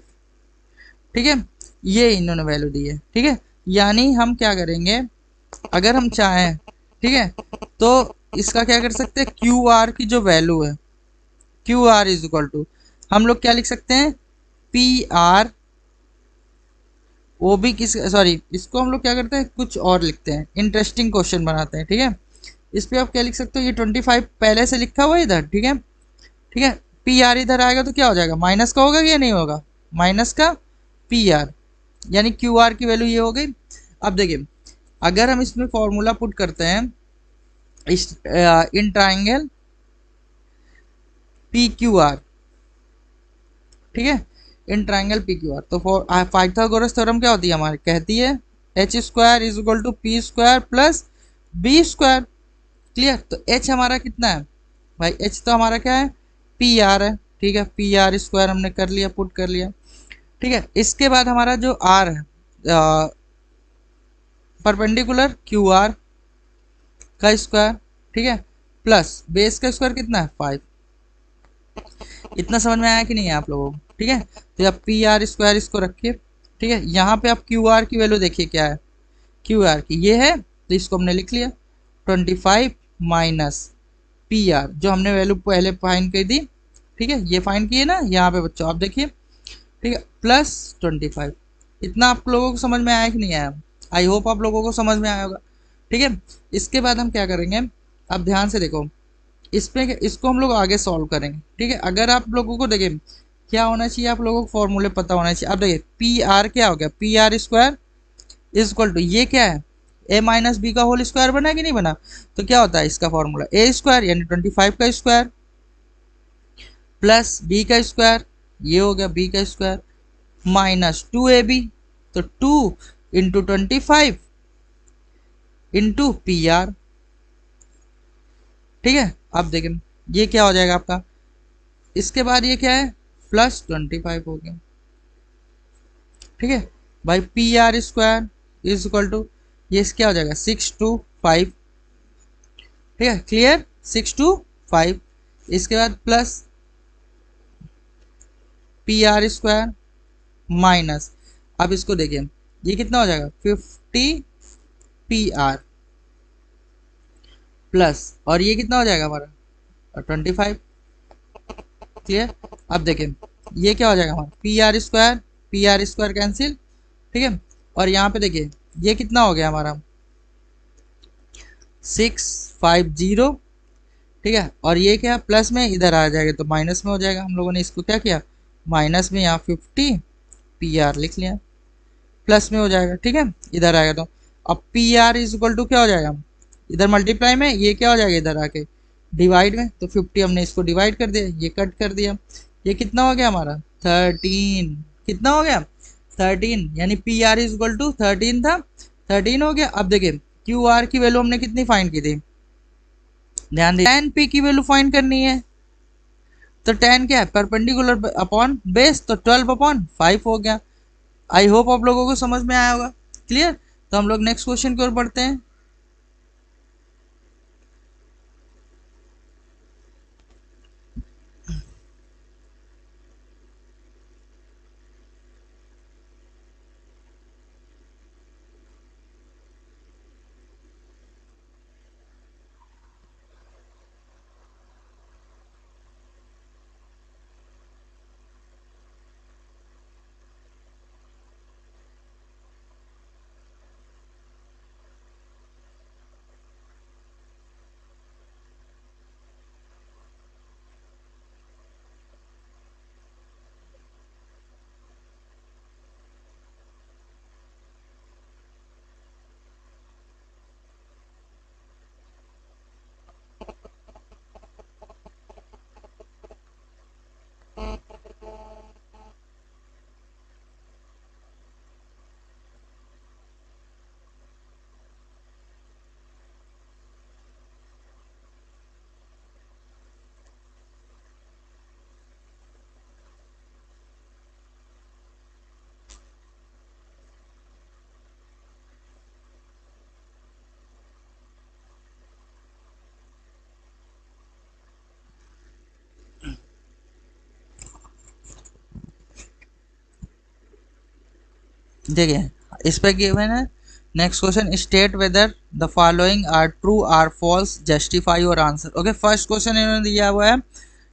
ठीक है, ये इन्होंने वैल्यू दी है। ठीक है, यानी हम क्या करेंगे, अगर हम चाहें ठीक है तो इसका क्या कर सकते हैं, क्यू आर की जो वैल्यू है Q R is equal to हम लोग क्या लिख सकते हैं पी आर, वो भी किस सॉरी इसको हम लोग क्या करते हैं कुछ और लिखते हैं, इंटरेस्टिंग क्वेश्चन बनाते हैं। ठीक है, इस पे आप क्या लिख सकते हो, ये 25 पहले से लिखा हुआ है इधर। ठीक है, ठीक है, पी आर इधर आएगा तो क्या हो जाएगा माइनस का होगा या नहीं होगा, माइनस का पी आर, यानी क्यू आर की वैल्यू ये हो गई। अब देखिए अगर हम इसमें फॉर्मूला पुट करते हैं इस in triangle P Q R. ठीक है, in triangle P Q R, तो पाइथागोरस थ्योरम क्या होती है हमारी, कहती है H square is equal to P square plus B square. Clear, तो एच हमारा कितना है भाई, एच तो हमारा क्या है पी आर है। ठीक है, पी आर स्क्वायर हमने कर लिया पुट कर लिया। ठीक है, इसके बाद हमारा जो आर है परपेंडिकुलर क्यू आर का स्क्वायर। ठीक है, प्लस बेस का स्क्वायर कितना है 5। इतना समझ में आया कि नहीं है आप लोगों को। ठीक है, तो आप पी आर स्क्वायर इसको रखिए। ठीक है, यहाँ पे आप क्यू आर की वैल्यू देखिए क्या है, क्यू आर की ये है, तो इसको हमने लिख लिया 25 माइनस पी आर, जो हमने वैल्यू पहले फाइंड कर दी। ठीक है, ये फाइंड किए ना यहाँ पे बच्चों आप देखिए। ठीक है, प्लस 25। इतना आप लोगों को समझ में आया कि नहीं आया, आई होप आप लोगों को समझ में आया होगा। ठीक है, इसके बाद हम क्या करेंगे, अब ध्यान से देखो इस पे इसको हम लोग आगे सॉल्व करेंगे। ठीक है, अगर आप लोगों को देखें क्या होना चाहिए, आप लोगों को फॉर्मूले पता होना चाहिए। अब देखिए पी आर क्या हो गया, P R square is equal to ये क्या है ए माइनस बी का होल स्क्वायर बना कि नहीं बना, तो क्या होता है इसका फॉर्मूला ए स्क्वायर यानी 25 का स्क्वायर प्लस बी का स्क्वायर, ये हो गया बी का स्क्वायर माइनस 2ab, तो 2 इंटू 25 इंटू पी आर। ठीक है, अब देखें ये क्या हो जाएगा आपका, इसके बाद ये क्या है प्लस 25 हो गया। ठीक है भाई, P R square is equal to ये क्या हो जाएगा 6 to 5। ठीक है, क्लियर 6 to 5, इसके बाद plus P R square minus, अब इसको देखिए ये कितना हो जाएगा 50 पी आर प्लस, और ये कितना हो जाएगा हमारा 25। क्लियर। अब देखें ये क्या हो जाएगा हमारा पी आर स्क्वायर कैंसिल, ठीक है। और यहाँ पे देखिए ये कितना हो गया हमारा 650, ठीक है। और ये क्या प्लस में इधर आ जाएगा तो माइनस में हो जाएगा, हम लोगों ने इसको क्या किया माइनस में, यहाँ 50 पी आर लिख लिया, प्लस में हो जाएगा, ठीक है। इधर आएगा तो अब P R is equal to क्या हो जाएगा, इधर मल्टीप्लाई में ये क्या हो जाएगा इधर आके डिवाइड में, तो 50 हमने इसको डिवाइड कर दिया, ये कट कर दिया, ये कितना हो गया हमारा 13, कितना हो गया 13, यानी P R is equal to 13 था, 13 हो गया। अब देखिए क्यू आर की वैल्यू हमने कितनी फाइंड की थी, ध्यान दे 10 पी की वैल्यू फाइंड करनी है, तो 10 क्या है परपेंडिकुलर अपॉन बेस, तो 12 अपॉन 5 हो गया। आई होप आप लोगों को समझ में आया होगा। क्लियर। तो हम लोग नेक्स्ट क्वेश्चन की ओर बढ़ते हैं। देखिए इस पे गिवन है next question, state whether the following are true or false, justify और आंसर। ओके फर्स्ट क्वेश्चन इन्होंने दिया हुआ है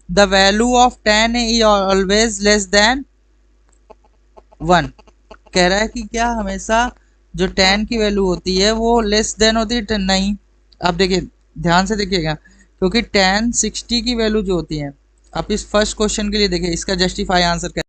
the value of 10 is always less than 1, कह रहा है कि क्या हमेशा जो 10 की वैल्यू होती है वो लेस देन होती है 10, नहीं। अब देखिए ध्यान से देखिएगा, क्योंकि 10 60 की वैल्यू जो होती है, आप इस फर्स्ट क्वेश्चन के लिए देखिए इसका जस्टिफाई आंसर